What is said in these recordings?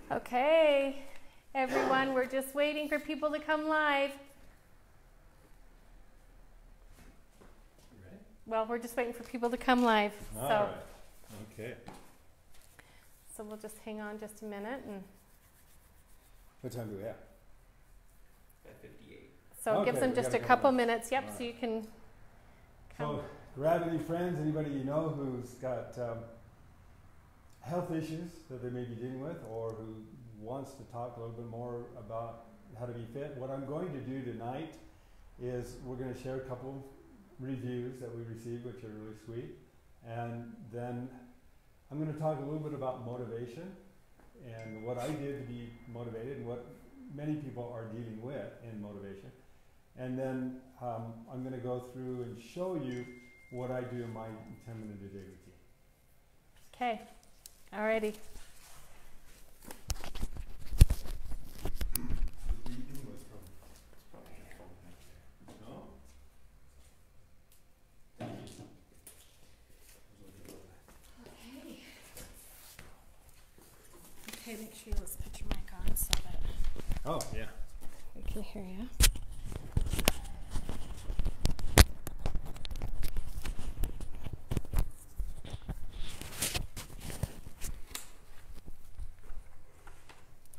Okay, everyone, we're just waiting for people to come live. Ready? Well, we're just waiting for people to come live. All so, right. Okay. So we'll just hang on just a minute. And What time do we have? 58. so it gives Okay, them we just got a a couple couple minutes. Yep, All so right. you can come. So, grab any friends, anybody you know who's got health issues that they may be dealing with, or who wants to talk a little bit more about how to be fit. What I'm going to do tonight is we're going to share a couple of reviews that we received, which are really sweet, and then I'm going to talk a little bit about motivation and what I did to be motivated and what many people are dealing with in motivation. And then I'm going to go through and show you what I do in my 10-minute a day routine. Okay, alrighty. Okay, make sure you let's put your mic on so that Oh, yeah. we can hear you.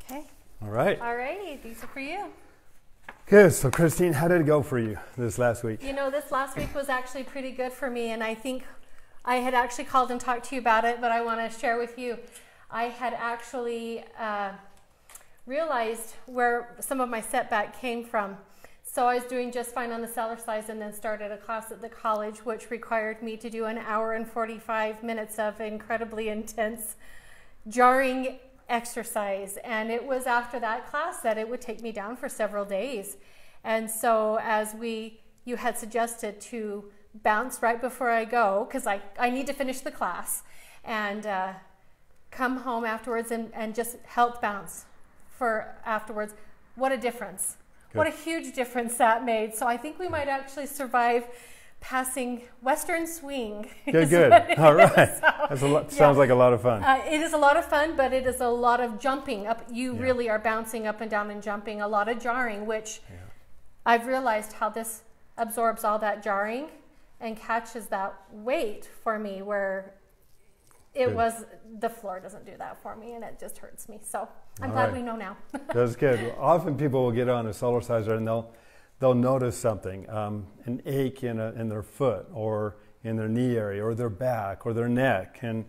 Okay. All right. Alrighty, these are for you. Good. So, Christine, how did it go for you this last week? You know, this last week was actually pretty good for me, and I think I had actually called and talked to you about it, but I want to share with you. I had actually realized where some of my setback came from. So I was doing just fine on the Cellercise and then started a class at the college, which required me to do an hour and 45 minutes of incredibly intense, jarring exercise. And it was after that class that it would take me down for several days. And so as you had suggested to bounce right before I go, because I need to finish the class, and come home afterwards and just help bounce for afterwards. What a difference. Good. What a huge difference that made. So I think we might actually survive passing Western Swing. Good, good. All right. So, That's a lot, sounds like a lot of fun. it is a lot of fun, but it is a lot of jumping up. You Yeah. really are bouncing up and down and jumping, a lot of jarring, which I've realized how this absorbs all that jarring and catches that weight for me, where it Good. was, the floor doesn't do that for me, and it just hurts me. So I'm All glad right. we know now. That's good. Often people will get on a Cellerciser and they'll notice something, an ache in their foot or in their knee area or their back or their neck. And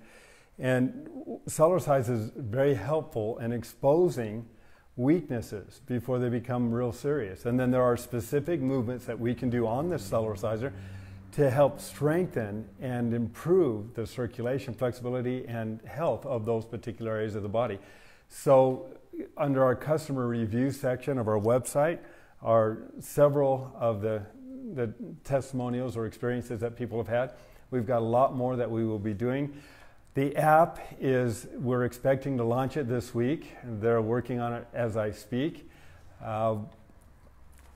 Cellercise is very helpful in exposing weaknesses before they become real serious. And then there are specific movements that we can do on the Cellerciser to help strengthen and improve the circulation, flexibility, and health of those particular areas of the body. So under our customer review section of our website are several of the testimonials or experiences that people have had. We've got a lot more that we will be doing. The app we're expecting to launch it this week. They're working on it as I speak.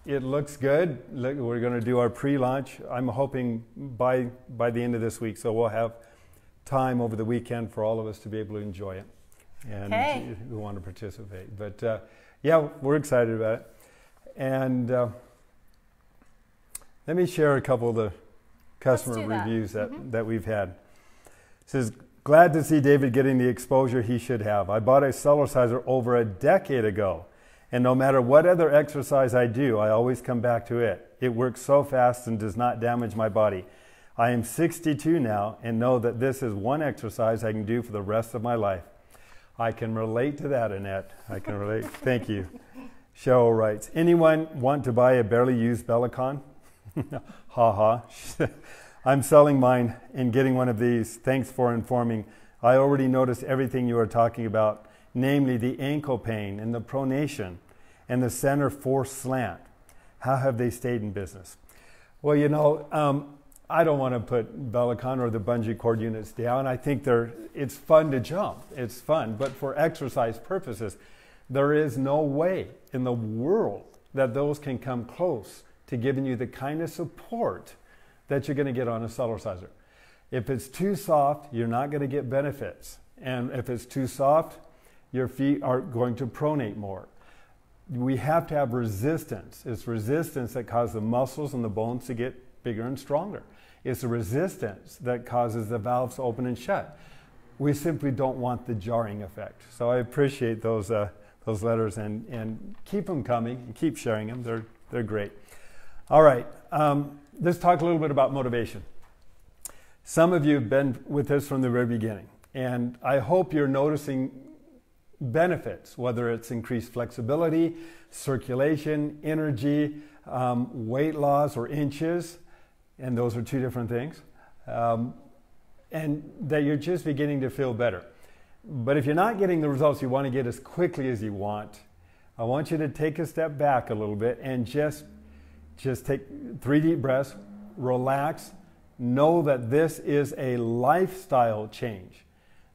It looks good. We're going to do our pre-launch. I'm hoping by the end of this week, so we'll have time over the weekend for all of us to be able to enjoy it and who want to participate. But yeah, we're excited about it. And let me share a couple of the customer reviews that we've had. It says, glad to see David getting the exposure he should have. I bought a Cellerciser over a decade ago. And no matter what other exercise I do, I always come back to it. It works so fast and does not damage my body. I am 62 now and know that this is one exercise I can do for the rest of my life. I can relate to that, Annette. I can relate. Thank you. Cheryl writes, anyone want to buy a barely used Bellicon? Ha ha. I'm selling mine and getting one of these. Thanks for informing. I already noticed everything you are talking about, namely the ankle pain and the pronation and the center force slant. How have they stayed in business? Well, you know, I don't want to put Bellicon or the bungee cord units down. I think it's fun to jump. It's fun. But for exercise purposes, there is no way in the world that those can come close to giving you the kind of support that you're going to get on a Cellerciser. If it's too soft, you're not going to get benefits. And if it's too soft, your feet are going to pronate more. We have to have resistance. It's resistance that causes the muscles and the bones to get bigger and stronger. It's the resistance that causes the valves to open and shut. We simply don't want the jarring effect. So I appreciate those letters, and keep them coming and keep sharing them. They're great. All right, let's talk a little bit about motivation. Some of you have been with us from the very beginning, and I hope you're noticing benefits, whether it's increased flexibility, circulation, energy, weight loss, or inches, and those are two different things, and that you're just beginning to feel better. But if you're not getting the results you want to get as quickly as you want, I want you to take a step back a little bit and just take 3 deep breaths, relax, know that this is a lifestyle change.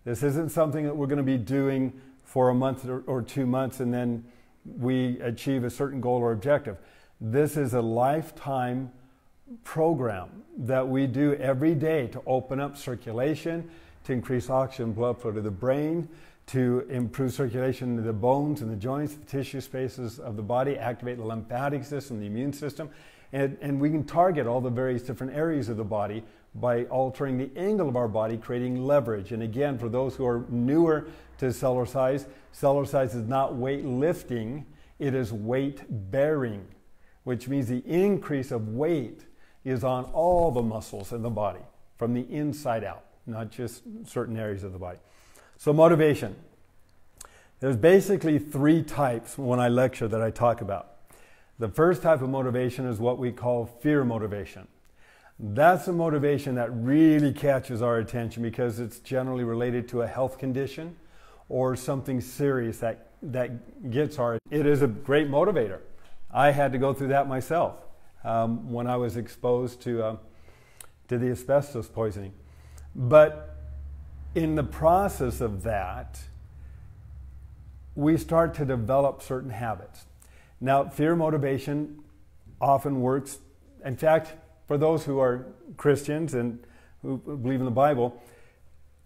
This isn't something that we're going to be doing for a month or 2 months and then we achieve a certain goal or objective. This is a lifetime program that we do every day to open up circulation, to increase oxygen blood flow to the brain, to improve circulation to the bones and the joints, the tissue spaces of the body, activate the lymphatic system, the immune system, and we can target all the various different areas of the body by altering the angle of our body, creating leverage. And again, for those who are newer to Cellercise, Cellercise is not weight lifting, it is weight bearing, which means the increase of weight is on all the muscles in the body, from the inside out, not just certain areas of the body. So motivation. There's basically 3 types when I lecture that I talk about. The first type of motivation is what we call fear motivation. That's a motivation that really catches our attention because it's generally related to a health condition or something serious that gets our attention. It is a great motivator. I had to go through that myself when I was exposed to the asbestos poisoning. But in the process of that, we start to develop certain habits. Now, fear motivation often works. In fact, for those who are Christians and who believe in the Bible,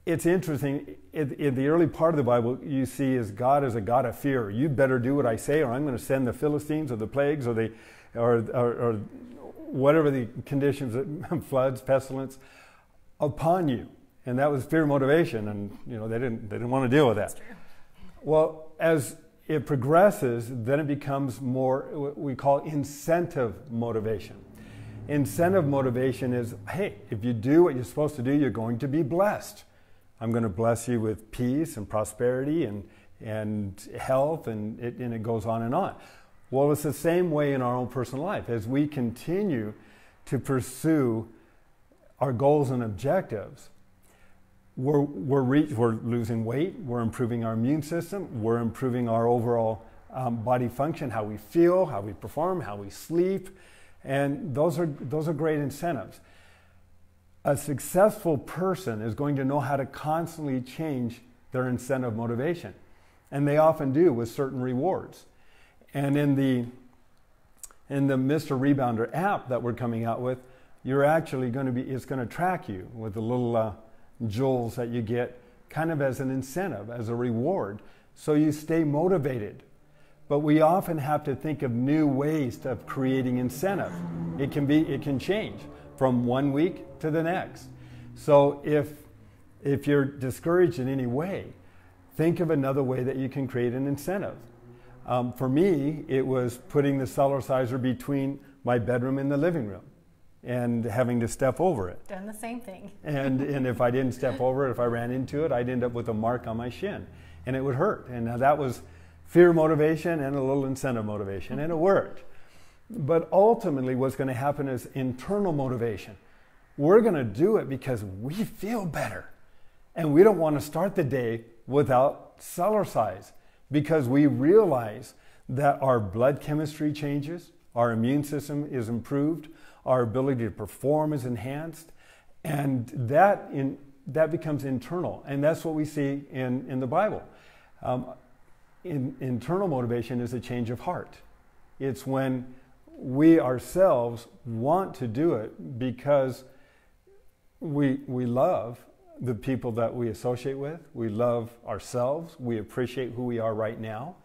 it's interesting. In the early part of the Bible, you see is God is a God of fear. You better do what I say, or I'm going to send the Philistines or the plagues or whatever the conditions, floods, pestilence, upon you. And that was fear motivation, and they didn't want to deal with that. That's true. Well, as it progresses, then it becomes more what we call incentive motivation. Incentive motivation is, hey, if you do what you're supposed to do, you're going to be blessed. I'm going to bless you with peace and prosperity and health, and it goes on and on. Well, it's the same way in our own personal life. As we continue to pursue our goals and objectives, we're losing weight, we're improving our immune system, we're improving our overall body function, how we feel, how we perform, how we sleep, and those are great incentives. A successful person is going to know how to constantly change their incentive motivation, and they often do with certain rewards. And in the Mr. Rebounder app that we're coming out with, you're actually it's going to track you with the little jewels that you get kind of as an incentive, as a reward, so you stay motivated. But we often have to think of new ways of creating incentive. It can change from one week to the next. So if you're discouraged in any way, think of another way that you can create an incentive. For me, it was putting the Cellerciser between my bedroom and the living room and having to step over it. Done the same thing. And if I didn't step over it, if I ran into it, I'd end up with a mark on my shin, and it would hurt. And now that was fear motivation and a little incentive motivation, and it worked. But ultimately, what's going to happen is internal motivation. We're going to do it because we feel better, and we don't want to start the day without Cellercise, because we realize that our blood chemistry changes, our immune system is improved, our ability to perform is enhanced, and that becomes internal. And that's what we see in the Bible. Internal motivation is a change of heart. It's when we ourselves want to do it because we love the people that we associate with. We love ourselves. We appreciate who we are right now.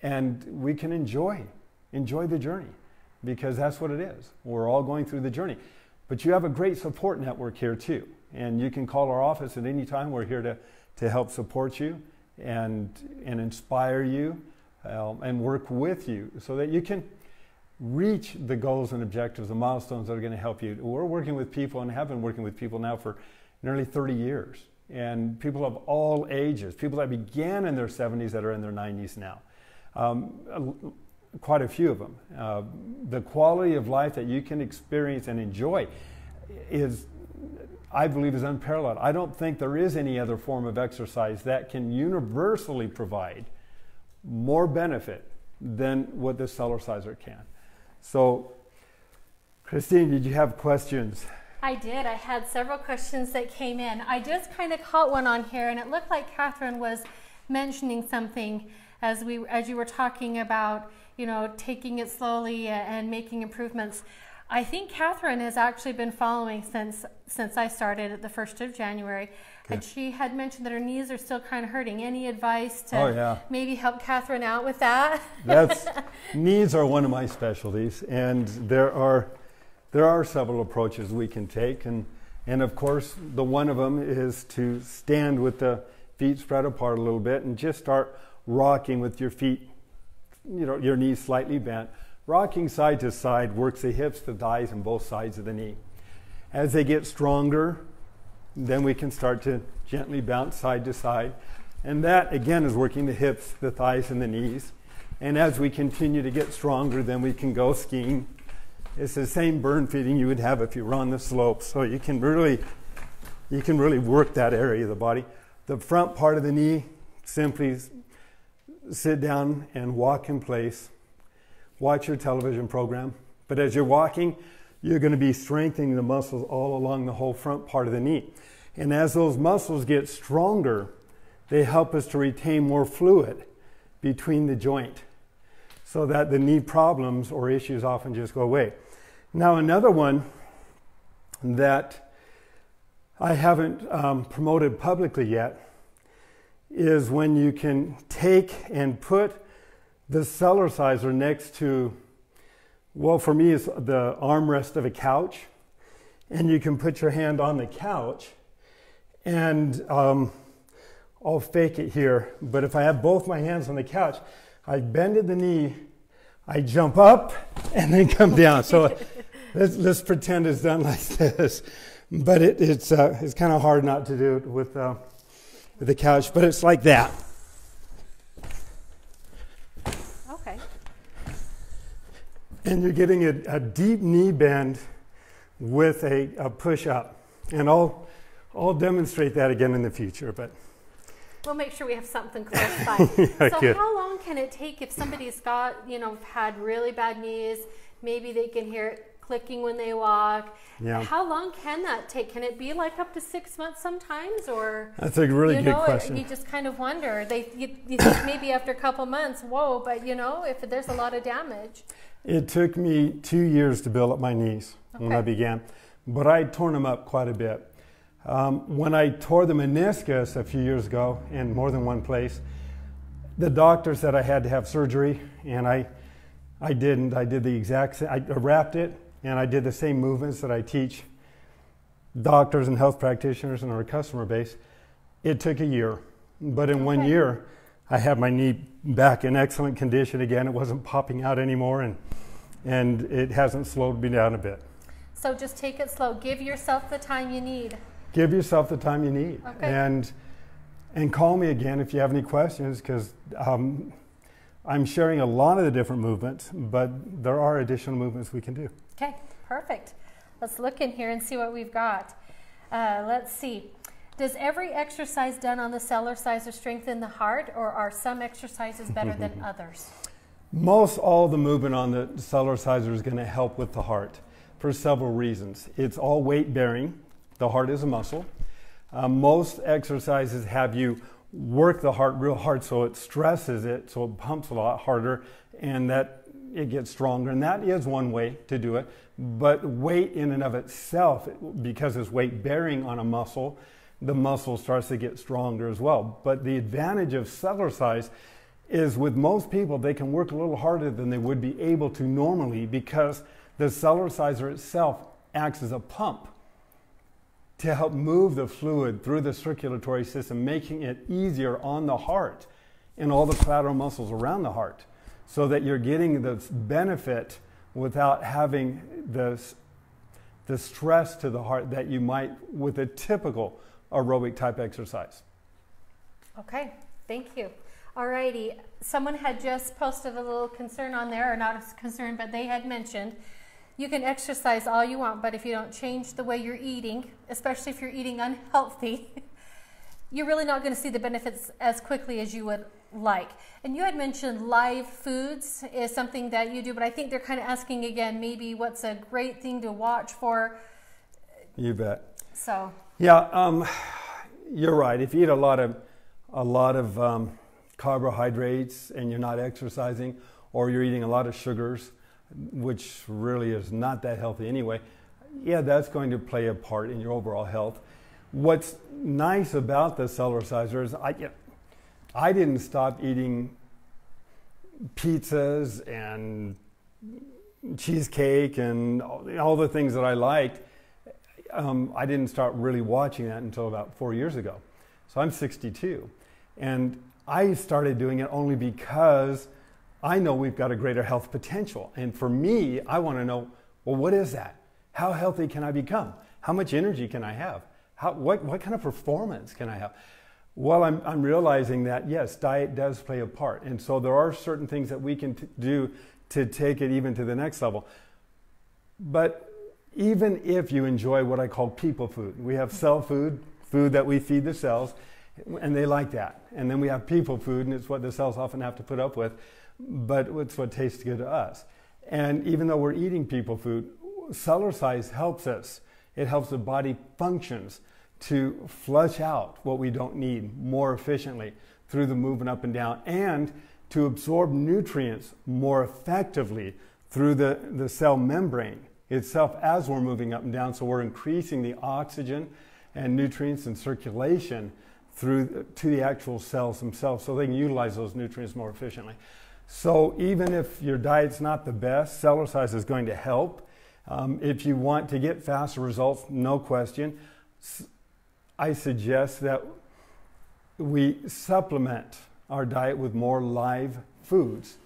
And we can enjoy the journey, because that's what it is. We're all going through the journey. But you have a great support network here too. And you can call our office at any time. We're here to help support you and inspire you and work with you so that you can reach the goals and objectives, the milestones that are going to help you. We're working with people and have been working with people now for nearly 30 years. And people of all ages, people that began in their 70s that are in their 90s now. Quite a few of them. The quality of life that you can experience and enjoy is, I believe, is unparalleled. I don't think there is any other form of exercise that can universally provide more benefit than what the Cellerciser can. So, Christine, did you have questions? I did. I had several questions that came in. I just kind of caught one on here, and it looked like Catherine was mentioning something as you were talking about, you know, taking it slowly and making improvements. I think Catherine has actually been following since I started at the 1st of January. Okay. And she had mentioned that her knees are still kind of hurting. Any advice to maybe help Catherine out with that? Knees are one of my specialties, and there are several approaches we can take, and of course the one of them is to stand with the feet spread apart a little bit and just start rocking with your feet, you know, your knees slightly bent. Rocking side to side works the hips, the thighs, and both sides of the knee. As they get stronger, then we can start to gently bounce side to side. And that, again, is working the hips, the thighs, and the knees. And as we continue to get stronger, then we can go skiing. It's the same burn feeding you would have if you were on the slope. So you can really work that area of the body. The front part of the knee, simply sit down and walk in place. Watch your television program. But as you're walking, you're going to be strengthening the muscles all along the whole front part of the knee. And as those muscles get stronger, they help us to retain more fluid between the joint so that the knee problems or issues often just go away. Now, another one that I haven't promoted publicly yet is when you can take and put the Cellerciser next to, well, for me, it's the armrest of a couch. And you can put your hand on the couch, and I'll fake it here. But if I have both my hands on the couch, I bend at the knee, I jump up, and then come down. So let's pretend it's done like this. But it's kind of hard not to do it with the couch, but it's like that. Okay. And you're getting a deep knee bend with a push up. And I'll demonstrate that again in the future, but we'll make sure we have something close by. So good. How long can it take if somebody's got, had really bad knees, maybe they can hear it clicking when they walk? Yeah. How long can that take? Can it be like up to 6 months sometimes, or? That's a really good question. You just kind of wonder. You think maybe after a couple months, whoa, but if there's a lot of damage. It took me 2 years to build up my knees when I began, but I'd torn them up quite a bit. When I tore the meniscus a few years ago in more than one place, the doctor said I had to have surgery, and I didn't. I did the exact same. I wrapped it, and I did the same movements that I teach doctors and health practitioners in our customer base. It took a year, but in 1 year, I had my knee back in excellent condition again. It wasn't popping out anymore, and it hasn't slowed me down a bit. So just take it slow. Give yourself the time you need. Give yourself the time you need. Okay. And call me again if you have any questions, because I'm sharing a lot of the different movements, but there are additional movements we can do. Okay, perfect. Let's look in here and see what we've got. Let's see. Does every exercise done on the Cellerciser strengthen the heart, or are some exercises better than others? Most all the movement on the Cellerciser is going to help with the heart for several reasons. It's all weight bearing. The heart is a muscle. Most exercises have you work the heart real hard, so it stresses it, so it pumps a lot harder, and that it gets stronger. And that is one way to do it. But weight in and of itself, because it's weight bearing on a muscle, the muscle starts to get stronger as well. But the advantage of Cellercise is with most people, they can work a little harder than they would be able to normally because the Cellerciser itself acts as a pump to help move the fluid through the circulatory system, making it easier on the heart and all the collateral muscles around the heart, so that you're getting the benefit without having the stress to the heart that you might with a typical aerobic type exercise. Okay, thank you. Alrighty, someone had just posted a little concern on there, or not a concern, but they had mentioned you can exercise all you want, but if you don't change the way you're eating, especially if you're eating unhealthy, you're really not going to see the benefits as quickly as you would like. And you had mentioned live foods is something that you do, but I think they're kind of asking again, maybe what's a great thing to watch for. You bet. So. Yeah, you're right. If you eat a lot of carbohydrates and you're not exercising, or you're eating a lot of sugars, which really is not that healthy anyway, yeah, that's going to play a part in your overall health. What's nice about the Cellerciser is I didn't stop eating pizzas and cheesecake and all the things that I liked. I didn't start really watching that until about 4 years ago. So I'm 62. And I started doing it only because I know we've got a greater health potential. And for me, I want to know, well, what is that? How healthy can I become? How much energy can I have? What kind of performance can I have? Well, I'm realizing that, yes, diet does play a part. And so there are certain things that we can do to take it even to the next level. But even if you enjoy what I call people food, we have cell food, food that we feed the cells, and they like that. And then we have people food, and it's what the cells often have to put up with, but it's what tastes good to us. And even though we're eating people food, Cellercise helps us. It helps the body functions to flush out what we don't need more efficiently through the movement up and down, and to absorb nutrients more effectively through the cell membrane itself as we're moving up and down. So we're increasing the oxygen and nutrients and circulation through to the actual cells themselves, so they can utilize those nutrients more efficiently. So even if your diet's not the best, Cellercise is going to help. If you want to get faster results, no question, I suggest that we supplement our diet with more live foods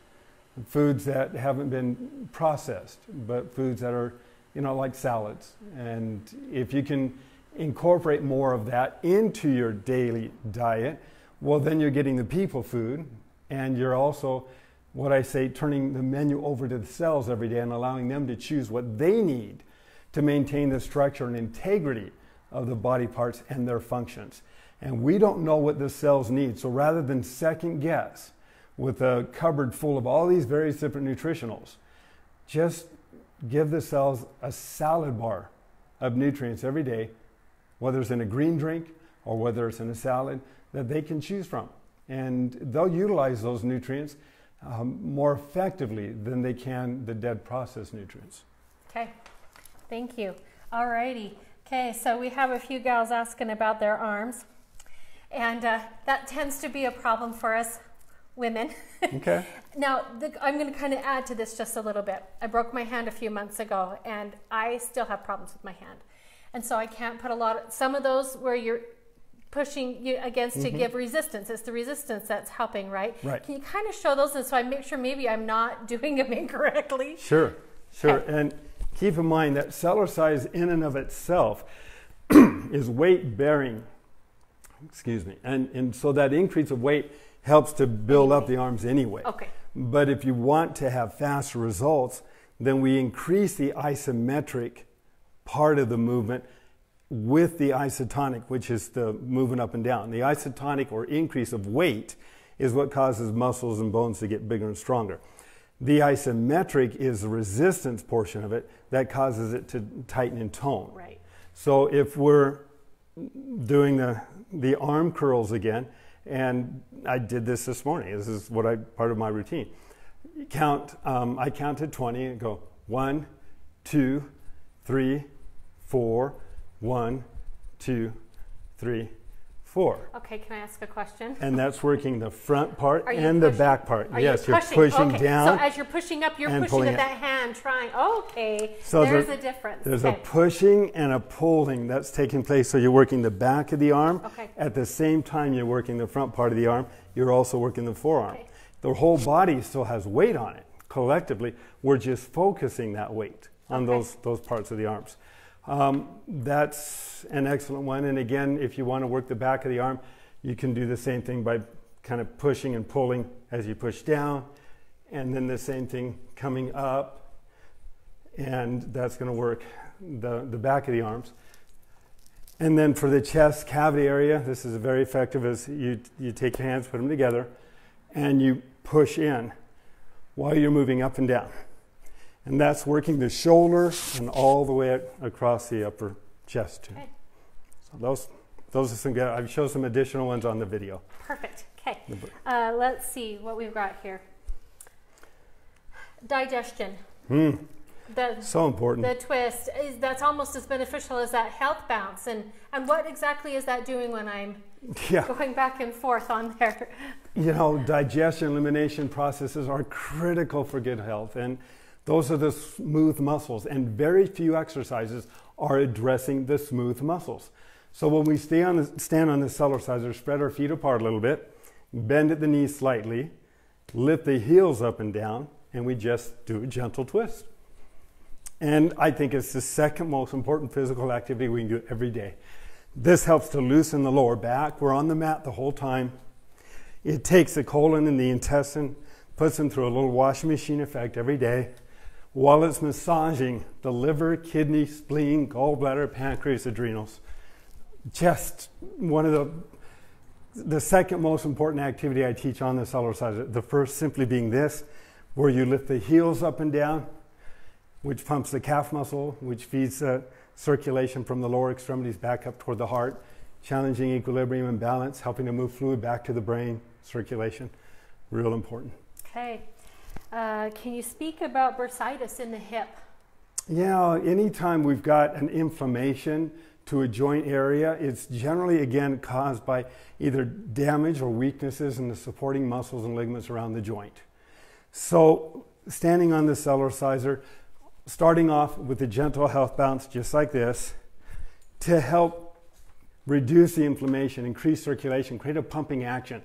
that haven't been processed, but foods that are, like salads. And if you can incorporate more of that into your daily diet, well, then you're getting the people food, and you're also, what I say, turning the menu over to the cells every day and allowing them to choose what they need to maintain the structure and integrity of the body parts and their functions. And we don't know what the cells need, so rather than second guess with a cupboard full of all these various different nutritionals, just give the cells a salad bar of nutrients every day, whether it's in a green drink or whether it's in a salad, that they can choose from. And they'll utilize those nutrients more effectively than they can the dead processed nutrients. Okay, thank you. All righty. Okay, so we have a few gals asking about their arms, and that tends to be a problem for us women. Okay. Now, I'm going to kind of add to this just a little bit. I broke my hand a few months ago, and I still have problems with my hand. And so I can't put some of those where you're pushing against to give resistance. It's the resistance that's helping, right? Right. Can you kind of show those, and so I make sure maybe I'm not doing them incorrectly? Sure. Okay. And keep in mind that Cellercise in and of itself is weight bearing. Excuse me. And so that increase of weight helps to build up the arms anyway. Okay. But if you want to have faster results, then we increase the isometric part of the movement with the isotonic, which is the moving up and down. The isotonic, or increase of weight, is what causes muscles and bones to get bigger and stronger. The isometric is the resistance portion of it that causes it to tighten and tone. Right. So if we're doing the arm curls again, and I did this morning. This is part of my routine. I count to 20 and go 1, 2, 3, 4, 1, 2, 3, 4. Okay, can I ask a question? And that's working the front part and the back part. Yes, you're pushing okay. down. So as you're pushing up, you're pushing with that hand, trying. Okay, so there's a difference. There's a pushing and a pulling that's taking place. So you're working the back of the arm. Okay. At the same time you're working the front part of the arm, you're also working the forearm. Okay. The whole body still has weight on it. Collectively, we're just focusing that weight on those parts of the arms. That's an excellent one. And again, if you want to work the back of the arm, you can do the same thing by kind of pushing and pulling as you push down, and then the same thing coming up, and that's going to work the back of the arms. And then for the chest cavity area, this is very effective as you take your hands, put them together, and you push in while you're moving up and down. And that's working the shoulder and all the way across the upper chest too. Okay. So those are some good. I've shown some additional ones on the video. Perfect. Okay. Let's see what we've got here. Digestion. So important. The twist that's almost as beneficial as that health bounce. And what exactly is that doing when I'm going back and forth on there? You know, digestion, elimination processes are critical for good health, and those are the smooth muscles, and very few exercises are addressing the smooth muscles. So when we stand on the Cellerciser, spread our feet apart a little bit, bend at the knees slightly, lift the heels up and down, and we just do a gentle twist. And I think it's the second most important physical activity we can do every day. This helps to loosen the lower back. We're on the mat the whole time. It takes the colon and the intestine, puts them through a little washing machine effect every day, while it's massaging the liver, kidney, spleen, gallbladder, pancreas, adrenals. Just one of the second most important activity I teach on the Cellerciser. The first simply being this, where you lift the heels up and down, which pumps the calf muscle, which feeds circulation from the lower extremities back up toward the heart, challenging equilibrium and balance, helping to move fluid back to the brain, circulation. Real important. Okay. Can you speak about bursitis in the hip? Yeah, anytime we've got an inflammation to a joint area, it's generally, again, caused by either damage or weaknesses in the supporting muscles and ligaments around the joint. So, standing on the Cellerciser, starting off with a gentle health bounce just like this, to help reduce the inflammation, increase circulation, create a pumping action,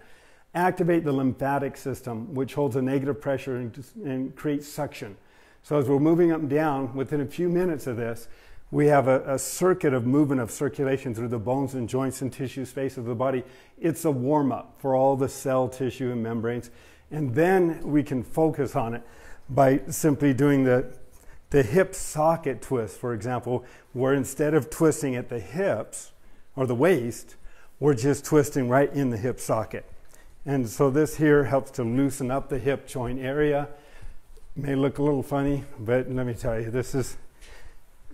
activate the lymphatic system, which holds a negative pressure and creates suction. So as we're moving up and down, within a few minutes of this, we have a circuit of movement of circulation through the bones and joints and tissue space of the body. It's a warm-up for all the cell tissue and membranes. And then we can focus on it by simply doing the hip socket twist, for example, where instead of twisting at the hips or the waist, we're just twisting right in the hip socket. And so this here helps to loosen up the hip joint area. May look a little funny, but let me tell you,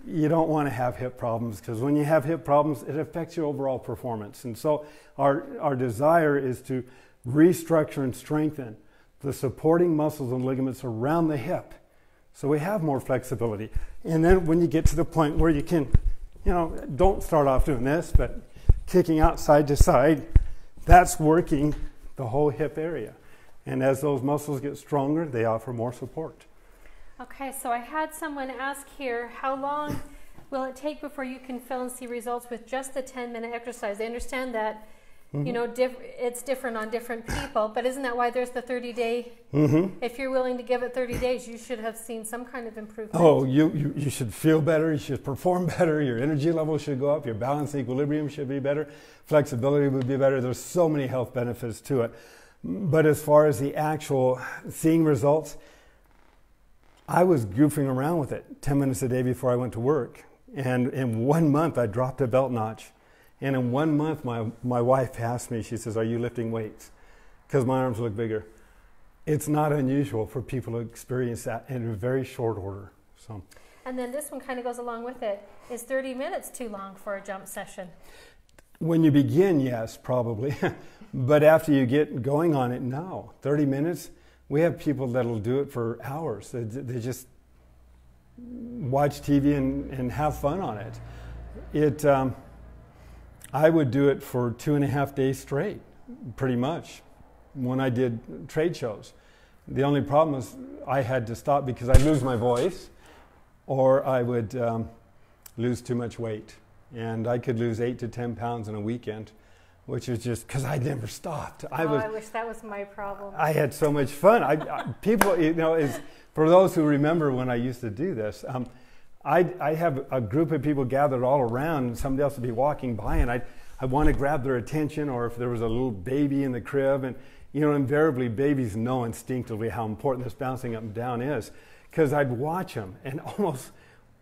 you don't want to have hip problems, because when you have hip problems, it affects your overall performance. And so our desire is to restructure and strengthen the supporting muscles and ligaments around the hip, so we have more flexibility. And then when you get to the point where you can, don't start off doing this, but kicking out side to side, that's working the whole hip area. And as those muscles get stronger, they offer more support. Okay, so I had someone ask here, how long will it take before you can feel and see results with just a 10-minute exercise? I understand that, it's different on different people, but isn't that why there's the 30-day? If you're willing to give it 30 days, you should have seen some kind of improvement. Oh, you should feel better, you should perform better, your energy level should go up, your balance and equilibrium should be better, flexibility would be better. There's so many health benefits to it. But as far as the actual seeing results, I was goofing around with it 10 minutes a day before I went to work. And in 1 month, I dropped a belt notch. And in 1 month, my wife asked me, she says, "Are you lifting weights?" Because my arms look bigger. It's not unusual for people to experience that in a very short order. So. And then this one kind of goes along with it. Is 30 minutes too long for a jump session? When you begin, yes, probably. But after you get going on it, no. 30 minutes, we have people that'll do it for hours. They just watch TV and have fun on it. I would do it for 2.5 days straight, pretty much, when I did trade shows. The only problem is I had to stop because I'd lose my voice, or I would lose too much weight. And I could lose 8 to 10 pounds in a weekend, which is just because I never stopped. I wish that was my problem. I had so much fun. People, you know, for those who remember when I used to do this, I have a group of people gathered all around, and somebody else would be walking by, and I'd want to grab their attention, or if there was a little baby in the crib, and you know, invariably babies know instinctively how important this bouncing up and down is, because I'd watch them, and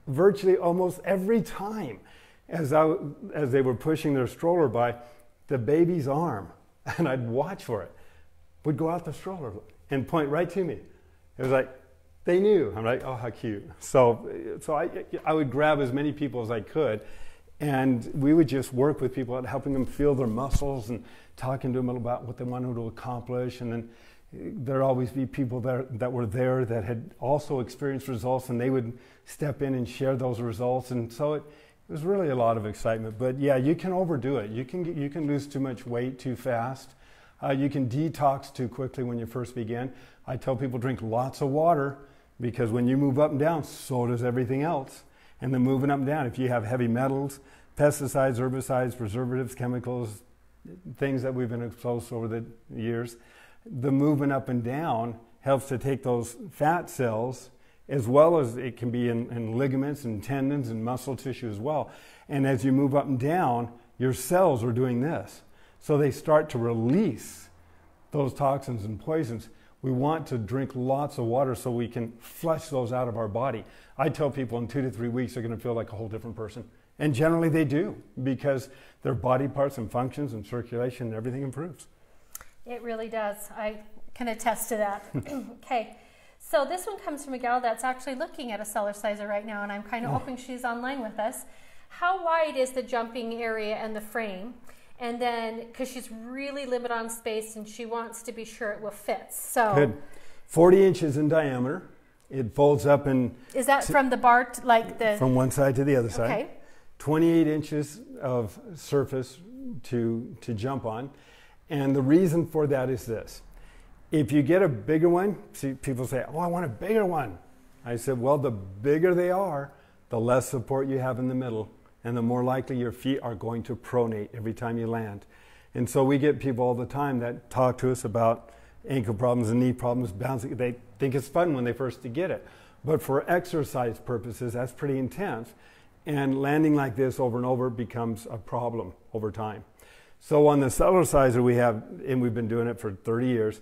virtually almost every time, as they were pushing their stroller by, the baby's arm, and I'd watch for it, would go out the stroller and point right to me. It was like, they knew. I'm like, oh, how cute. So I would grab as many people as I could, and we would just work with people at helping them feel their muscles and talking to them about what they wanted to accomplish. And then there'd always be people that were there that had also experienced results, and they would step in and share those results. And so it was really a lot of excitement. But yeah, you can overdo it. You can lose too much weight too fast. You can detox too quickly when you first begin. I tell people drink lots of water, because when you move up and down, so does everything else. And then moving up and down, if you have heavy metals, pesticides, herbicides, preservatives, chemicals, things that we've been exposed to over the years, the movement up and down helps to take those fat cells, as well as it can be in ligaments and tendons and muscle tissue as well. And as you move up and down, your cells are doing this. So they start to release those toxins and poisons. We want to drink lots of water so we can flush those out of our body. I tell people in 2 to 3 weeks they're going to feel like a whole different person. And generally they do, because their body parts and functions and circulation and everything improves. It really does. I can attest to that. Okay. So this one comes from a gal that's actually looking at a Cellerciser right now, and I'm kind of hoping she's online with us. How wide is the jumping area and the frame? And then, because she's really limited on space and she wants to be sure it will fit. So good. 40 inches in diameter. It folds up in... Is that from the bar, from one side to the other side. Okay. 28 inches of surface to jump on. And the reason for that is this. If you get a bigger one, see, people say, oh, I want a bigger one. I said, well, the bigger they are, the less support you have in the middle, and the more likely your feet are going to pronate every time you land. And so we get people all the time that talk to us about ankle problems and knee problems, bouncing. They think it's fun when they first get it. But for exercise purposes, that's pretty intense. And landing like this over and over becomes a problem over time. So on the Cellerciser we have, and we've been doing it for 30 years,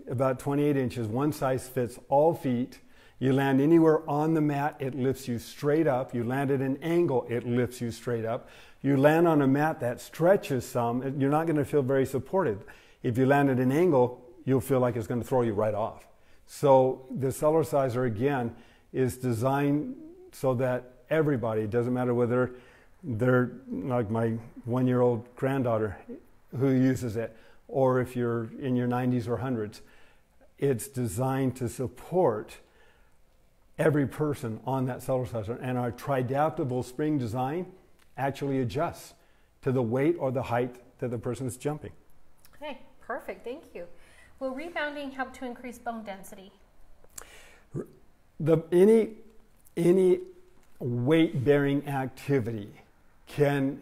about 28 inches, one size fits all feet. You land anywhere on the mat, it lifts you straight up. You land at an angle, it lifts you straight up. You land on a mat that stretches some, you're not going to feel very supported. If you land at an angle, you'll feel like it's going to throw you right off. So the Cellerciser, again, is designed so that everybody, it doesn't matter whether they're like my 1-year-old granddaughter who uses it, or if you're in your 90s or 100s, it's designed to support every person on that Cellerciser. And our tri-adaptable spring design actually adjusts to the weight or the height that the person is jumping. Okay, perfect, thank you. Will rebounding help to increase bone density? Any weight-bearing activity can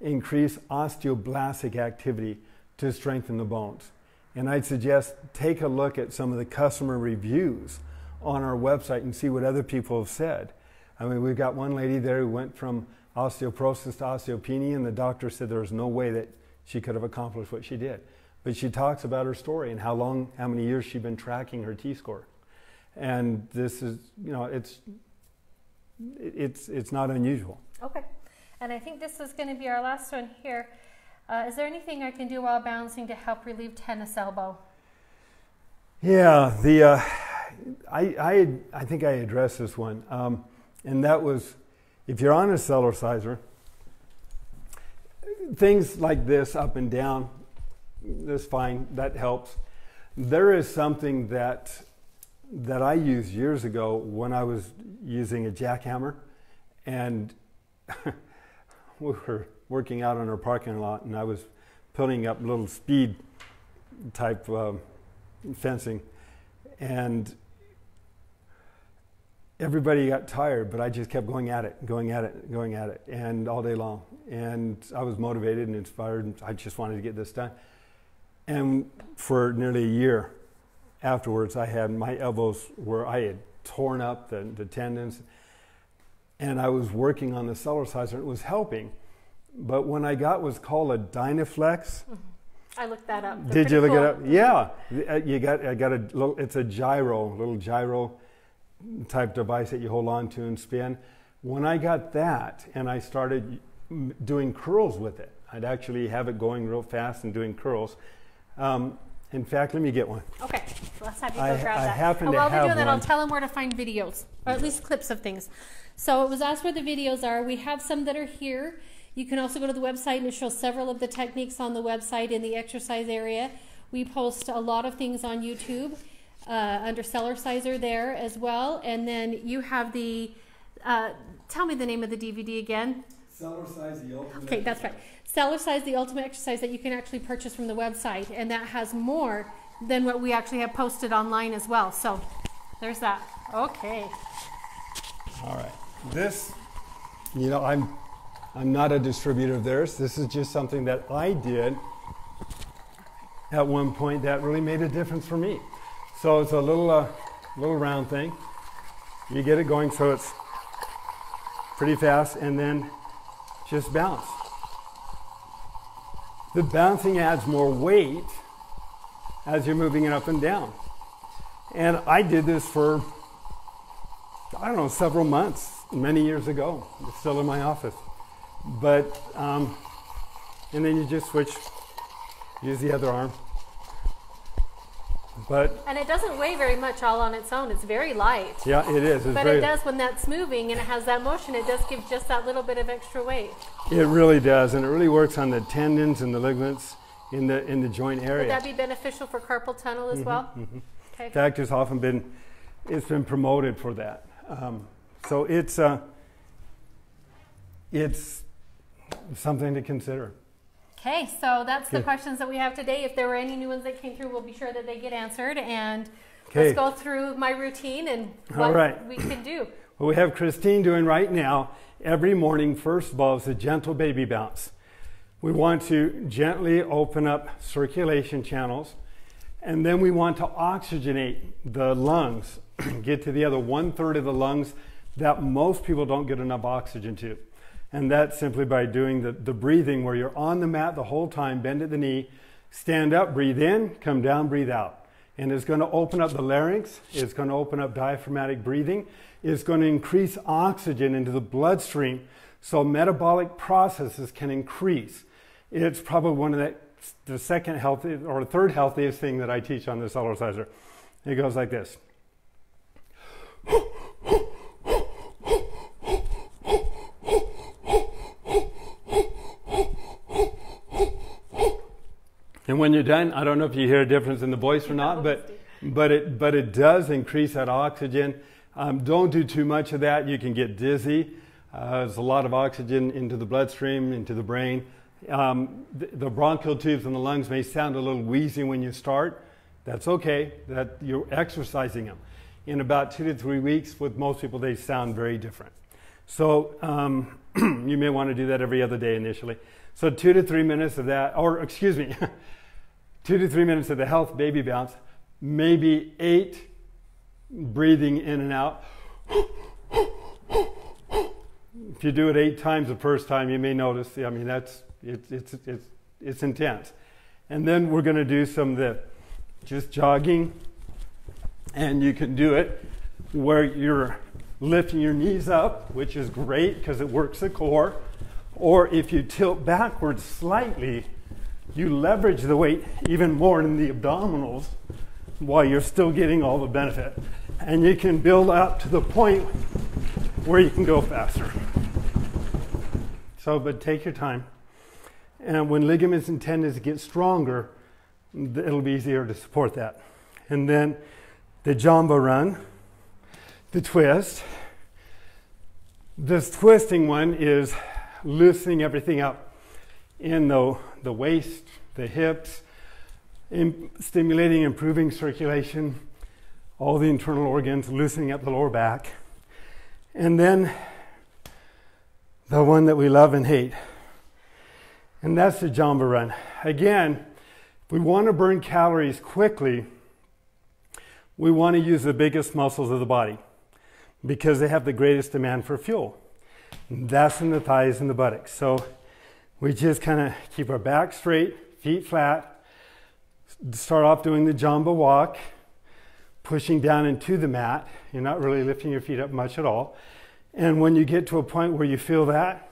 increase osteoblastic activity to strengthen the bones. And I'd suggest take a look at some of the customer reviews on our website and see what other people have said. I mean, we've got one lady there who went from osteoporosis to osteopenia, and the doctor said there was no way that she could have accomplished what she did. But she talks about her story and how many years she'd been tracking her T-score. And this is, you know, it's not unusual. Okay. And I think this is going to be our last one here. Is there anything I can do while bouncing to help relieve tennis elbow? Yeah, I think I addressed this one, and that was, if you're on a Cellerciser, things like this up and down, that's fine, that helps. There is something that I used years ago when I was using a jackhammer, and we were working out on our parking lot, and I was putting up little speed type fencing, and everybody got tired, but I just kept going at it, and all day long. And I was motivated and inspired, and I just wanted to get this done. And for nearly a year afterwards, I had my elbows where I had torn up the tendons, and I was working on the Cellerciser, and it was helping. But when I got what's called a Dynaflex, I looked that up. Did you look it up? Yeah, I got a little. It's a little gyro type device that you hold on to and spin. When I got that, and I started doing curls with it, I'd actually have it going real fast and doing curls. In fact, let me get one. Okay, let's have you go grab that. I happen and to while have we're doing that, one. I'll tell them where to find videos, or at least clips of things. So it was asked where the videos are. We have some that are here. You can also go to the website, and it shows several of the techniques on the website in the exercise area. We post a lot of things on YouTube under Cellerciser there as well. And then you have the, tell me the name of the DVD again. Cellercise, the ultimate. Okay, that's right. Cellercise, the ultimate exercise, that you can actually purchase from the website, and that has more than what we actually have posted online as well. So there's that. Okay. All right. This, you know, I'm not a distributor of theirs. This is just something that I did at one point that really made a difference for me. So it's a little round thing. You get it going so it's pretty fast, and then just bounce. The bouncing adds more weight as you're moving it up and down. And I did this for, I don't know, several months, many years ago. It's still in my office. But, and then you just switch, use the other arm. And it doesn't weigh very much all on its own. It's very light. Yeah, it is. But it does, when that's moving and it has that motion, it does give just that little bit of extra weight. It really does, and it really works on the tendons and the ligaments in the joint area. Would that be beneficial for carpal tunnel as well? Mm-hmm. Okay. In fact, it's been promoted for that. So it's something to consider. Okay, so that's the questions that we have today. If there were any new ones that came through, we'll be sure that they get answered. And let's go through my routine and what we can do. What we have Christine doing right now, every morning, first of all, is a gentle baby bounce. We want to gently open up circulation channels, and then we want to oxygenate the lungs, get to the other 1/3 of the lungs that most people don't get enough oxygen to. And that's simply by doing the breathing where you're on the mat the whole time, bend at the knee, stand up, breathe in, come down, breathe out. And it's going to open up the larynx, it's going to open up diaphragmatic breathing, it's going to increase oxygen into the bloodstream so metabolic processes can increase. It's probably one of the second healthy or third healthiest thing that I teach on the Cellerciser. It goes like this. And when you're done, I don't know if you hear a difference in the voice or not, but it does increase that oxygen. Don't do too much of that. You can get dizzy. There's a lot of oxygen into the bloodstream, into the brain. The bronchial tubes in the lungs may sound a little wheezy when you start. That's okay. That you're exercising them. In about 2 to 3 weeks, with most people, they sound very different. So you may want to do that every other day initially. So 2 to 3 minutes of that, or excuse me, 2 to 3 minutes of the health baby bounce, maybe 8 breathing in and out. If you do it 8 times the first time, you may notice, I mean, it's intense. And then we're going to do some of the just jogging, and you can do it where you're lifting your knees up, which is great because it works the core. Or if you tilt backwards slightly, you leverage the weight even more in the abdominals while you're still getting all the benefit. And you can build up to the point where you can go faster. So, but take your time. And when ligaments and tendons get stronger, it'll be easier to support that. And then the Jamba run, the twist. This twisting one is loosening everything up. in the waist, the hips, stimulating, improving circulation, all the internal organs, loosening up the lower back. And then the one that we love and hate, and that's the Jamba run. Again, if we want to burn calories quickly, we want to use the biggest muscles of the body because they have the greatest demand for fuel. And that's in the thighs and the buttocks. So we just kind of keep our back straight, feet flat, start off doing the Jamba walk, pushing down into the mat. You're not really lifting your feet up much at all. And when you get to a point where you feel that,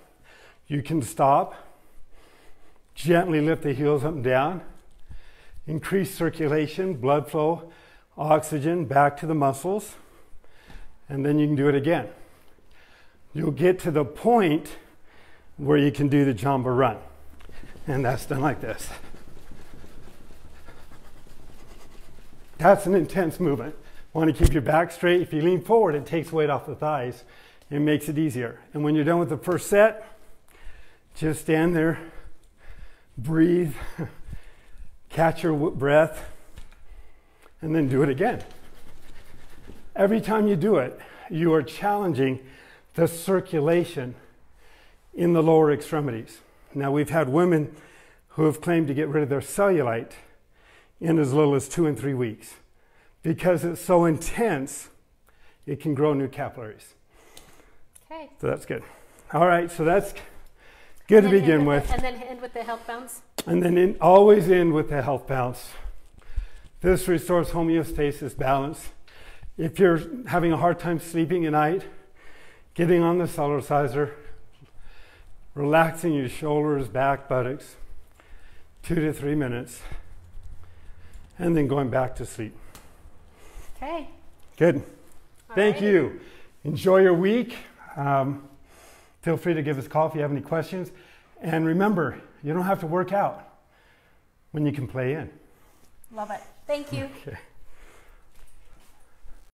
you can stop, gently lift the heels up and down, increase circulation, blood flow, oxygen back to the muscles, and then you can do it again. You'll get to the point where you can do the Jamba run. And that's done like this. That's an intense movement. Want to keep your back straight. If you lean forward, it takes weight off the thighs. It makes it easier. And when you're done with the first set, just stand there, breathe, catch your breath, and then do it again. Every time you do it, you are challenging the circulation in the lower extremities. Now, we've had women who have claimed to get rid of their cellulite in as little as 2 and 3 weeks. Because it's so intense, it can grow new capillaries. Okay. So that's good. All right, so that's good to begin with. And then end with the health bounce. And then always end with the health bounce. This restores homeostasis, balance. If you're having a hard time sleeping at night, getting on the Cellerciser, relaxing your shoulders, back, buttocks, 2 to 3 minutes, and then going back to sleep. Okay. Good. Thank you. Enjoy your week. Feel free to give us a call if you have any questions. And remember, you don't have to work out when you can play in. Love it. Thank you. Okay.